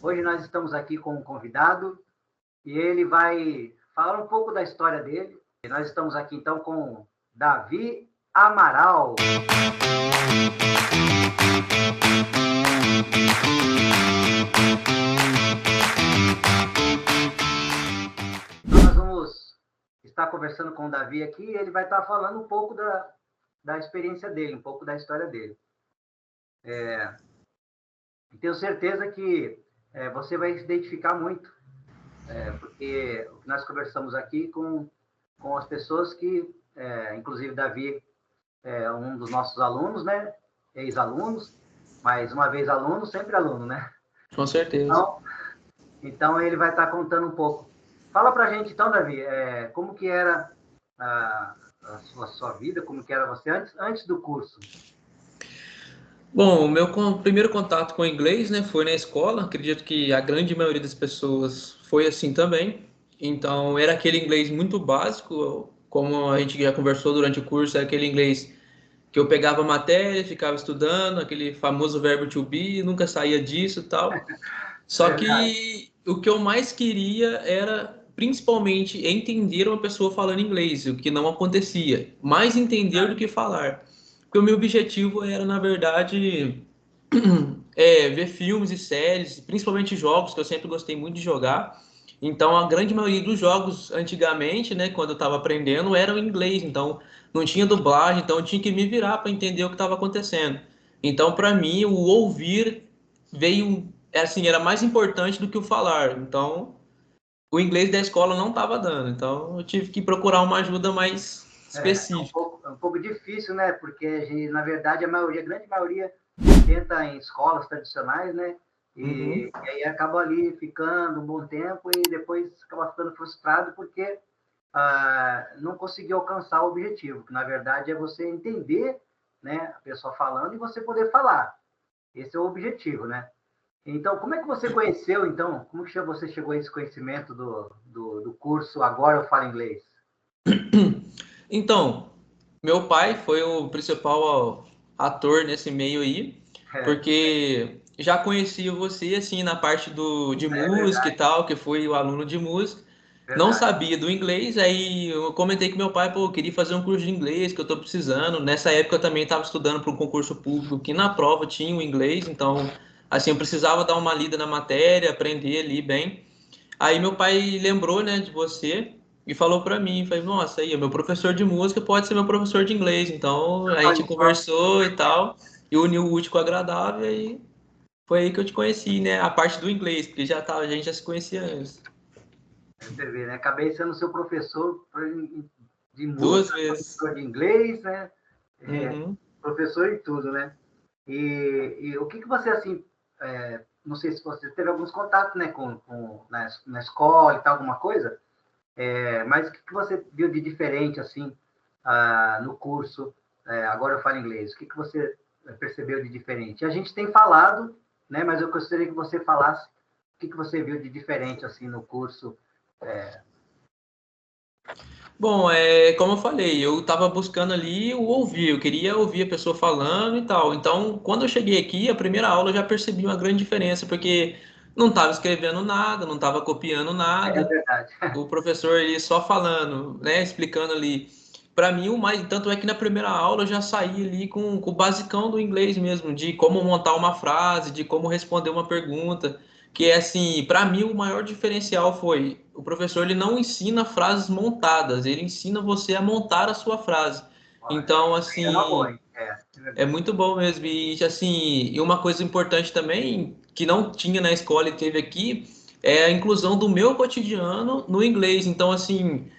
Hoje nós estamos aqui com um convidado e ele vai falar um pouco da história dele. E nós estamos aqui então com Davi Amaral. Então nós vamos estar conversando com o Davi aqui e ele vai estar falando um pouco da experiência dele, um pouco da história dele. Tenho certeza que você vai se identificar muito, porque nós conversamos aqui com as pessoas que, inclusive Davi é um dos nossos alunos, né? Ex-alunos, mas uma vez aluno, sempre aluno, né? Com certeza. Então ele vai estar contando um pouco. Fala pra gente então, Davi, como que era a sua vida, como que era você antes do curso? Bom, o meu primeiro contato com o inglês, né, foi na escola. Acredito que a grande maioria das pessoas foi assim também. Então, era aquele inglês muito básico, como a gente já conversou durante o curso, é aquele inglês que eu pegava a matéria, ficava estudando, aquele famoso verbo to be, nunca saía disso e tal. Só Verdade. que o que eu mais queria era principalmente entender uma pessoa falando inglês, o que não acontecia. Mais entender do que falar. Porque o meu objetivo era, na verdade, ver filmes e séries, principalmente jogos, que eu sempre gostei muito de jogar. Então, a grande maioria dos jogos, antigamente, né, quando eu estava aprendendo, eram em inglês. Então, não tinha dublagem, então eu tinha que me virar para entender o que estava acontecendo. Então, para mim, o ouvir veio, assim, era mais importante do que o falar. Então, o inglês da escola não estava dando. Então, eu tive que procurar uma ajuda mais específica. Um pouco difícil, né? Porque, na verdade, a grande maioria tenta em escolas tradicionais, né? Uhum. E aí acaba ali ficando um bom tempo e depois acaba ficando frustrado porque não conseguiu alcançar o objetivo, que na verdade é você entender, né, a pessoa falando e você poder falar. Esse é o objetivo, né? Então, como é que você conheceu, então? Como que você chegou a esse conhecimento do curso Agora Eu Falo Inglês? Então, meu pai foi o principal ator nesse meio aí, É, porque já conhecia você assim na parte de é música e verdade, tal, que fui o aluno de música. Não verdade. sabia do inglês, aí eu comentei com meu pai, pô, eu queria fazer um curso de inglês que eu tô precisando. Nessa época eu também estava estudando para um concurso público que na prova tinha o inglês, então assim eu precisava dar uma lida na matéria, aprender ali bem. Aí meu pai lembrou, né, de você e falou pra mim, falei, nossa, aí, meu professor de música pode ser meu professor de inglês. Então a gente Olha só, conversou e tal, e uniu o útil com o agradável e foi aí que eu te conheci, né, a parte do inglês, porque já tava, a gente já se conhecia antes. você vê, né? Acabei sendo seu professor de Duas música, vezes. professor de inglês, né? É, Uhum. professor em tudo, né? E o que você, assim, não sei se você teve alguns contatos, né, na escola e tal, alguma coisa, mas o que você viu de diferente, assim, no curso Agora Eu Falo Inglês? O que você percebeu de diferente? A gente tem falado, né, mas eu gostaria que você falasse o que você viu de diferente, assim, no curso. Bom, como eu falei, eu estava buscando ali o ouvir, eu queria ouvir a pessoa falando e tal. Então, quando eu cheguei aqui, a primeira aula eu já percebi uma grande diferença, porque não estava escrevendo nada, não estava copiando É nada. verdade. O professor ele só falando, né, explicando ali. Para mim, o mais, tanto é que na primeira aula eu já saí ali com o basicão do inglês mesmo, de como montar uma frase, de como responder uma pergunta, que é assim, para mim o maior diferencial foi o professor ele não ensina frases montadas, ele ensina você a montar a sua frase. Então, É uma boa, assim, hein? É é verdade. muito bom mesmo. E assim, e uma coisa importante também, que não tinha na escola e teve aqui, é a inclusão do meu cotidiano no inglês. Então, assim,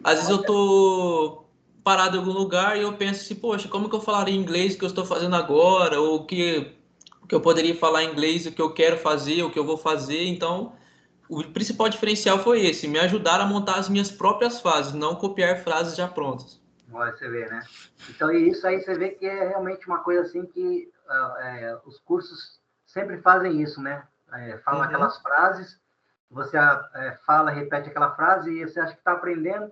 às vezes eu tô parado em algum lugar e eu penso assim, poxa, como que eu falaria inglês o que eu estou fazendo agora? Ou o que eu poderia falar em inglês, o que eu quero fazer, o que eu vou fazer. Então, o principal diferencial foi esse, me ajudar a montar as minhas próprias frases, não copiar frases já prontas. Olha, você vê, né? Então, e isso aí você vê que é realmente uma coisa assim que os cursos sempre fazem isso, né? Falam Uhum. aquelas frases, você fala, repete aquela frase e você acha que está aprendendo,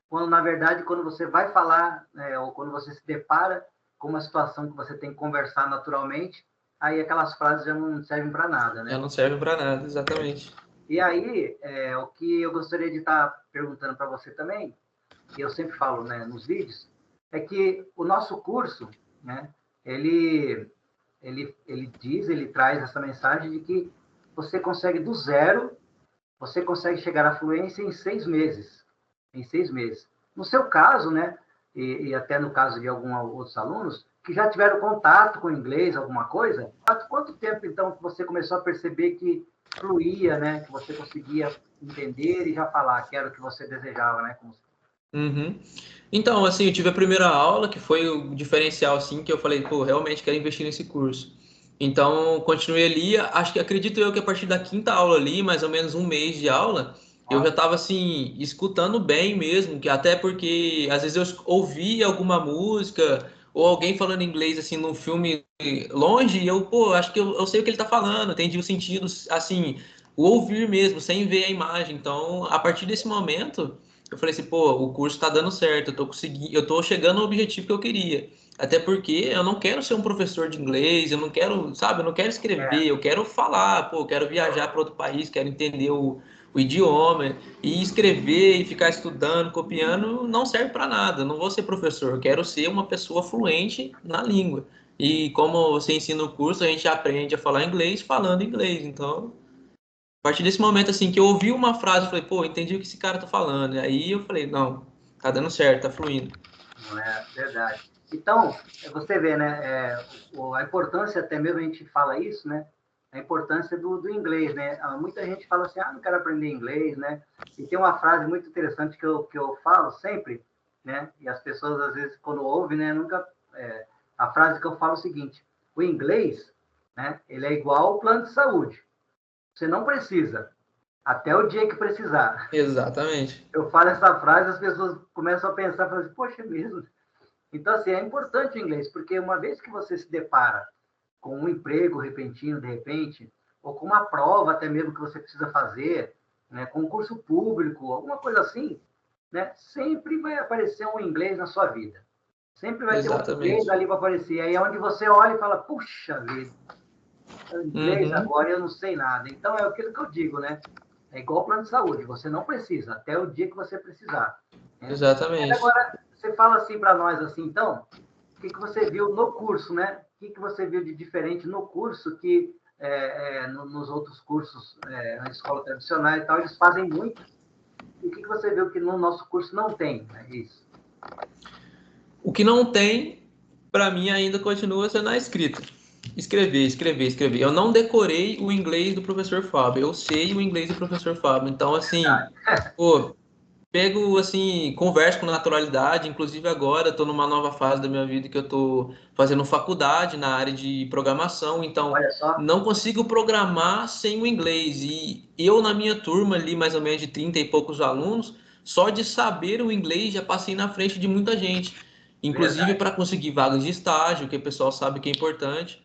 quando na verdade, quando você vai falar, ou quando você se depara com uma situação que você tem que conversar naturalmente, aí aquelas frases já não servem para nada, Já né? não serve para nada, exatamente. E aí, o que eu gostaria de estar perguntando para você também, e eu sempre falo, né, nos vídeos, é que o nosso curso, né, ele traz essa mensagem de que você consegue do zero, você consegue chegar à fluência em 6 meses. Em 6 meses. No seu caso, né, e até no caso de alguns outros alunos, que já tiveram contato com o inglês, alguma coisa, quanto tempo, então, que você começou a perceber que fluía, né, que você conseguia entender e já falar, que era o que você desejava, né? Uhum. Então, assim, eu tive a primeira aula, que foi o diferencial, assim, que eu falei, pô, realmente quero investir nesse curso. Então, continuei ali, acho que acredito eu que a partir da quinta aula ali, mais ou menos um mês de aula, eu já Ó, estava assim, escutando bem mesmo, que até porque às vezes eu ouvia alguma música ou alguém falando inglês assim num filme longe, e eu, pô, acho que eu sei o que ele tá falando, entendi o sentido, assim, o ouvir mesmo, sem ver a imagem. Então, a partir desse momento, eu falei assim, pô, o curso tá dando certo, eu tô conseguindo, eu tô chegando ao objetivo que eu queria. Até porque eu não quero ser um professor de inglês, eu não quero, sabe, eu não quero escrever, eu quero falar, pô, eu quero viajar para outro país, quero entender o idioma, e escrever e ficar estudando, copiando, não serve para nada. Eu não vou ser professor, eu quero ser uma pessoa fluente na língua. E como você ensina o curso, a gente aprende a falar inglês falando inglês. Então, a partir desse momento, assim, que eu ouvi uma frase, eu falei, pô, entendi o que esse cara tá falando. E aí eu falei, não, tá dando certo, tá fluindo. não é verdade. Então, você vê, né, a importância, até mesmo a gente fala isso, né, a importância do inglês, né? Muita gente fala assim, não quero aprender inglês, né? E tem uma frase muito interessante que eu falo sempre, né? E as pessoas, às vezes, quando ouvem, né, nunca... a frase que eu falo é o seguinte, o inglês, né, ele é igual ao plano de saúde. Você não precisa, até o dia que precisar. Exatamente. Eu falo essa frase, as pessoas começam a pensar, falam assim, poxa, é mesmo. Então, assim, é importante o inglês, porque uma vez que você se depara com um emprego repentino, de repente, ou com uma prova até mesmo que você precisa fazer, né, concurso público, alguma coisa assim, né, sempre vai aparecer um inglês na sua vida. Sempre vai ter um inglês Exatamente. ali para aparecer. Aí é onde você olha e fala, puxa vida, inglês Uhum. agora eu não sei nada. Então, é aquilo que eu digo, né? É igual plano de saúde, você não precisa, até o dia que você precisar. Né? Mas Exatamente. agora, você fala assim para nós, assim, então, o que você viu no curso, né? O que você viu de diferente no curso que nos outros cursos, na escola tradicional e tal, eles fazem muito. E o que você viu que no nosso curso não tem, né? Isso. O que não tem, para mim, ainda continua sendo a escrita. Escrever, escrever, escrever. Eu não decorei o inglês do professor Fábio, eu sei o inglês do professor Fábio. Então, assim, pô, pego assim, converso com naturalidade, inclusive agora estou numa nova fase da minha vida que eu estou fazendo faculdade na área de programação, então Olha só, não consigo programar sem o inglês. E eu na minha turma ali, mais ou menos de 30 e poucos alunos, só de saber o inglês já passei na frente de muita gente, inclusive verdade. para conseguir vagas de estágio, que o pessoal sabe que é importante.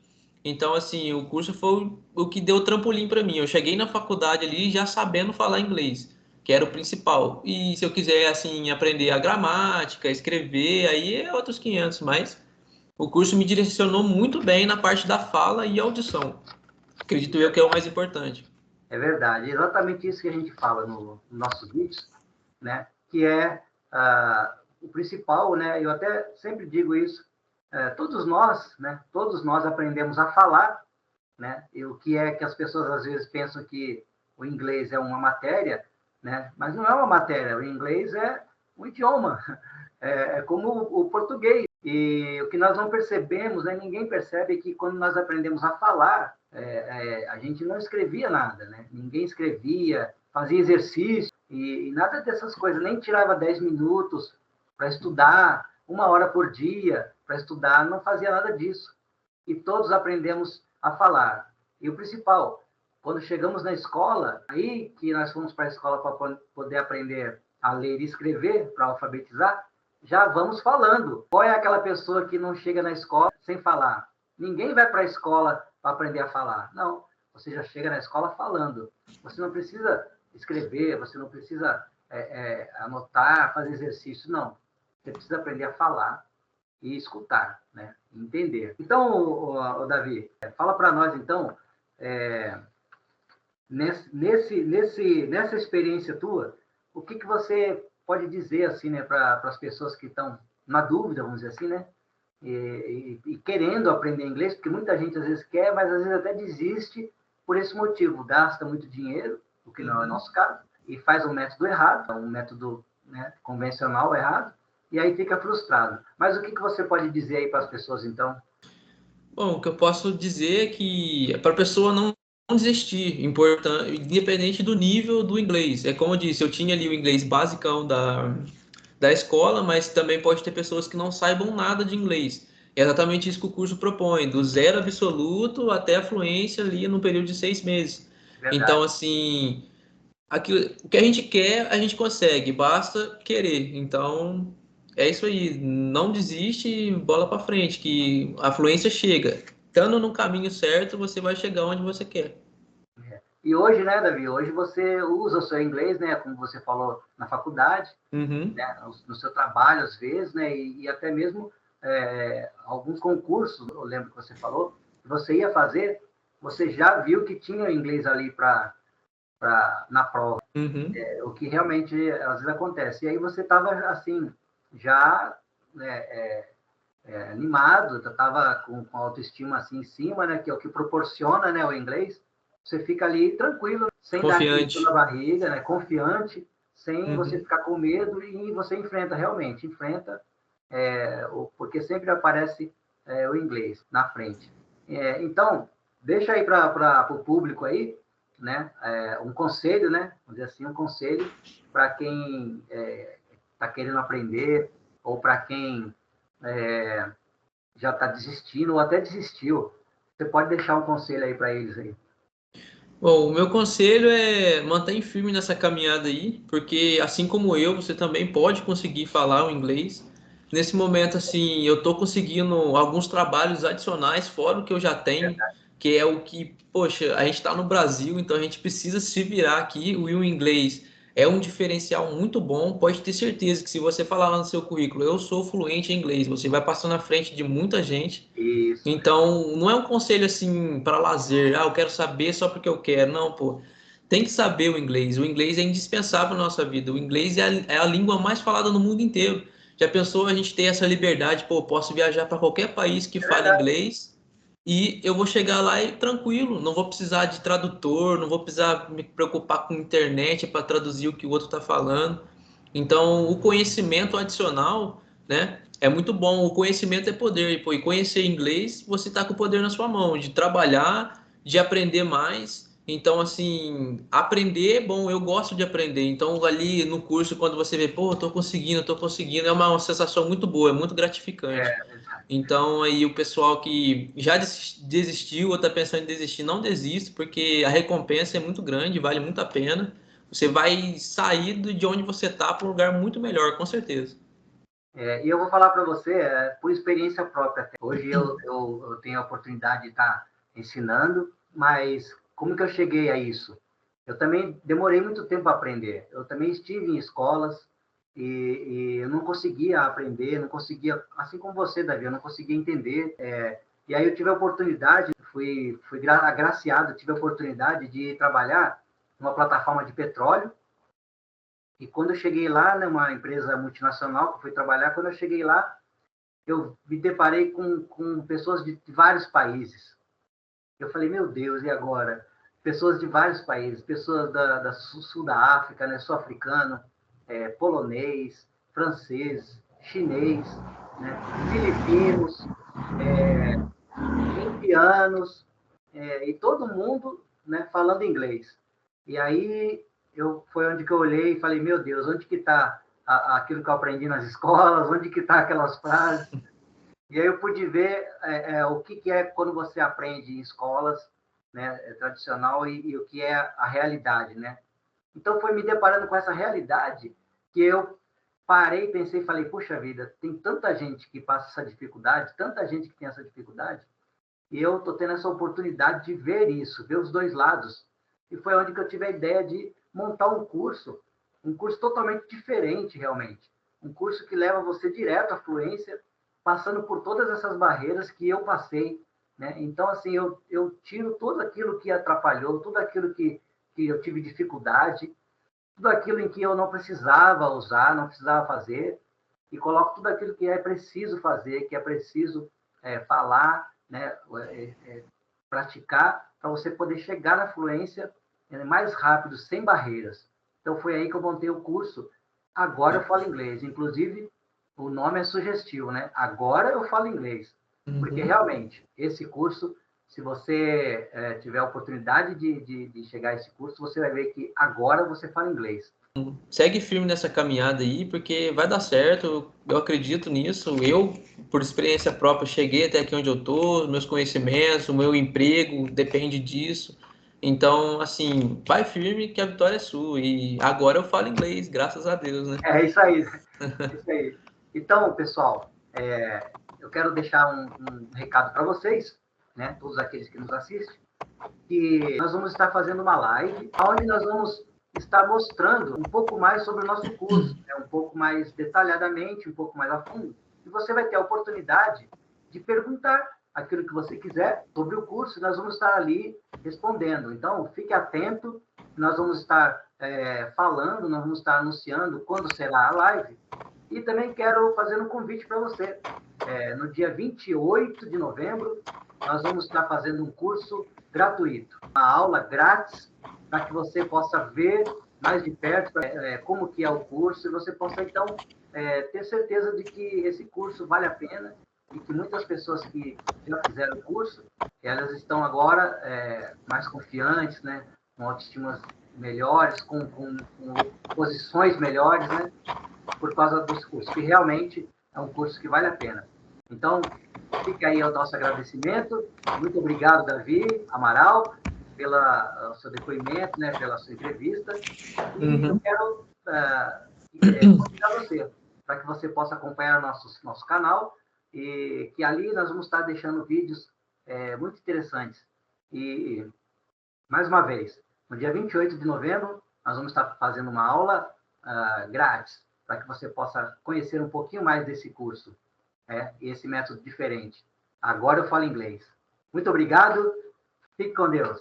Então, assim, o curso foi o que deu o trampolim para mim. Eu cheguei na faculdade ali já sabendo falar inglês, que era o principal. E se eu quiser, assim, aprender a gramática, escrever, aí é outros 500, mas o curso me direcionou muito bem na parte da fala e audição. Acredito eu que é o mais importante. É verdade, é exatamente isso que a gente fala nos nossos vídeos, né? Que é o principal, né? Eu até sempre digo isso. Todos nós, né? Todos nós aprendemos a falar, né? E o que é que as pessoas às vezes pensam que o inglês é uma matéria, né? Mas não é uma matéria. O inglês é um idioma, é como o português. E o que nós não percebemos, né? Ninguém percebe que quando nós aprendemos a falar, a gente não escrevia nada, né? Ninguém escrevia, fazia exercício e nada dessas coisas. Nem tirava 10 minutos para estudar, 1 hora por dia para estudar, não fazia nada disso. E todos aprendemos a falar. E o principal, quando chegamos na escola, aí que nós fomos para a escola para poder aprender a ler e escrever, para alfabetizar, já vamos falando. Qual é aquela pessoa que não chega na escola sem falar? Ninguém vai para a escola para aprender a falar. Não, você já chega na escola falando. Você não precisa escrever, você não precisa anotar, fazer exercício, não. Você precisa aprender a falar. e escutar, né? Entender. Então, Davi, fala para nós, então, nessa experiência tua, o que você pode dizer, assim, né, para as pessoas que estão na dúvida, vamos dizer assim, né? E querendo aprender inglês, porque muita gente às vezes quer, mas às vezes até desiste por esse motivo, gasta muito dinheiro, o que não é o nosso caso, e faz um método errado, um método, né, convencional errado, e aí fica frustrado. Mas o que você pode dizer aí para as pessoas, então? Bom, o que eu posso dizer é que para a pessoa não desistir, independente do nível do inglês. É como eu disse, eu tinha ali o inglês basicão da escola, mas também pode ter pessoas que não saibam nada de inglês. É exatamente isso que o curso propõe, do zero absoluto até a fluência ali no período de 6 meses. Então, Verdade. assim, o que a gente quer, a gente consegue, basta querer. Então, é isso aí. Não desiste, bola para frente, que a fluência chega. Estando no caminho certo, você vai chegar onde você quer. E hoje, né, Davi, hoje você usa o seu inglês, né, como você falou, na faculdade, Uhum. né, no seu trabalho, às vezes, né, e até mesmo alguns concursos, eu lembro que você falou, que você ia fazer, você já viu que tinha inglês ali na prova, Uhum. o que realmente às vezes acontece. E aí você estava, assim, já, né, animado, estava com a autoestima assim em cima, né, que é o que proporciona, né, o inglês. Você fica ali tranquilo, sem dar aquele frio na Confiante. barriga, né, confiante, sem você Uhum. ficar com medo, e você enfrenta, porque sempre aparece o inglês na frente. Então, deixa aí para o público aí, né, um conselho, né, vamos dizer assim, um conselho para quem está querendo aprender, ou para quem já está desistindo ou até desistiu. Você pode deixar um conselho aí para eles aí. Bom, o meu conselho é manter firme nessa caminhada aí, porque assim como eu, você também pode conseguir falar o inglês. Nesse momento, assim, eu estou conseguindo alguns trabalhos adicionais fora o que eu já tenho, que é o que, poxa, a gente está no Brasil, então a gente precisa se virar aqui. O inglês é um diferencial muito bom. Pode ter certeza que se você falar lá no seu currículo, eu sou fluente em inglês, você vai passar na frente de muita gente. Isso, Então, não é um conselho assim para lazer, eu quero saber só porque eu quero. Não, pô. Tem que saber o inglês. O inglês é indispensável na nossa vida. O inglês é a língua mais falada no mundo inteiro. Já pensou a gente ter essa liberdade? Pô, posso viajar para qualquer país que é fale verdade. inglês e eu vou chegar lá e tranquilo. Não vou precisar de tradutor, não vou precisar me preocupar com internet para traduzir o que o outro está falando. Então, o conhecimento adicional, né? É muito bom. O conhecimento é poder. E conhecer inglês, você está com o poder na sua mão de trabalhar, de aprender mais. Então, assim, aprender é bom. Eu gosto de aprender. Então, ali no curso, quando você vê, pô, tô conseguindo, é uma sensação muito boa, é muito gratificante. Verdade. Então, aí o pessoal que já desistiu ou está pensando em desistir, não desista, porque a recompensa é muito grande, vale muito a pena. Você vai sair de onde você está para um lugar muito melhor, com certeza. E eu vou falar para você, por experiência própria. Até. Hoje eu tenho a oportunidade de estar ensinando, mas como que eu cheguei a isso? Eu também demorei muito tempo a aprender. Eu também estive em escolas e eu não conseguia aprender, não conseguia, assim como você, Davi, eu não conseguia entender. E aí eu tive a oportunidade, fui agraciado, tive a oportunidade de trabalhar numa plataforma de petróleo. E quando eu cheguei lá, numa empresa multinacional que eu fui trabalhar, quando eu cheguei lá, eu me deparei com pessoas de vários países. Eu falei, meu Deus, e agora? Pessoas de vários países, pessoas da sul da África, né, sul-africano, polonês, francês, chinês, né, filipinos, indianos, e todo mundo, né, falando inglês. E aí foi onde que eu olhei e falei, meu Deus, onde que está aquilo que eu aprendi nas escolas, onde que está aquelas frases? E aí eu pude ver o que é quando você aprende em escolas, né, tradicional, e o que é a realidade, né? Então foi me deparando com essa realidade que eu parei, pensei e falei, puxa vida, tem tanta gente que passa essa dificuldade, tanta gente que tem essa dificuldade, e eu estou tendo essa oportunidade de ver isso, ver os dois lados. E foi onde que eu tive a ideia de montar um curso totalmente diferente, realmente. Um curso que leva você direto à fluência, passando por todas essas barreiras que eu passei, né? Então, assim, eu tiro tudo aquilo que atrapalhou, tudo aquilo que eu tive dificuldade, tudo aquilo em que eu não precisava usar, não precisava fazer, e coloco tudo aquilo que é preciso fazer, que é preciso falar, né? Praticar, para você poder chegar na fluência mais rápido, sem barreiras. Então, foi aí que eu montei o curso. Agora eu falo inglês. Inclusive, o nome é sugestivo, né? Agora eu falo inglês. Porque, realmente, esse curso, se você tiver a oportunidade de chegar a esse curso, você vai ver que agora você fala inglês. Segue firme nessa caminhada aí, porque vai dar certo, eu acredito nisso. Eu, por experiência própria, cheguei até aqui onde eu tô, meus conhecimentos, o meu emprego depende disso. Então, assim, vai firme que a vitória é sua. E agora eu falo inglês, graças a Deus, né? É isso aí. É isso aí. Então, pessoal, eu quero deixar um recado para vocês, né, todos aqueles que nos assistem, que nós vamos estar fazendo uma live, onde nós vamos estar mostrando um pouco mais sobre o nosso curso, né, um pouco mais detalhadamente, um pouco mais a fundo. E você vai ter a oportunidade de perguntar aquilo que você quiser sobre o curso, e nós vamos estar ali respondendo. Então, fique atento, nós vamos estar falando, nós vamos estar anunciando quando será a live. E também quero fazer um convite para você. No dia 28 de novembro, nós vamos estar fazendo um curso gratuito, uma aula grátis, para que você possa ver mais de perto como que é o curso, e você possa, então, ter certeza de que esse curso vale a pena, e que muitas pessoas que já fizeram o curso, elas estão agora mais confiantes, né, com autoestimas melhores, com posições melhores, né, por causa dos cursos, que realmente é um curso que vale a pena. Então, fica aí o nosso agradecimento. Muito obrigado, Davi Amaral, pelo seu depoimento, né, pela sua entrevista. E eu quero convidar você para que você possa acompanhar nosso canal, e que ali nós vamos estar deixando vídeos muito interessantes. E, mais uma vez, no dia 28 de novembro, nós vamos estar fazendo uma aula grátis, para que você possa conhecer um pouquinho mais desse curso, esse método diferente. Agora eu falo inglês. Muito obrigado. Fique com Deus.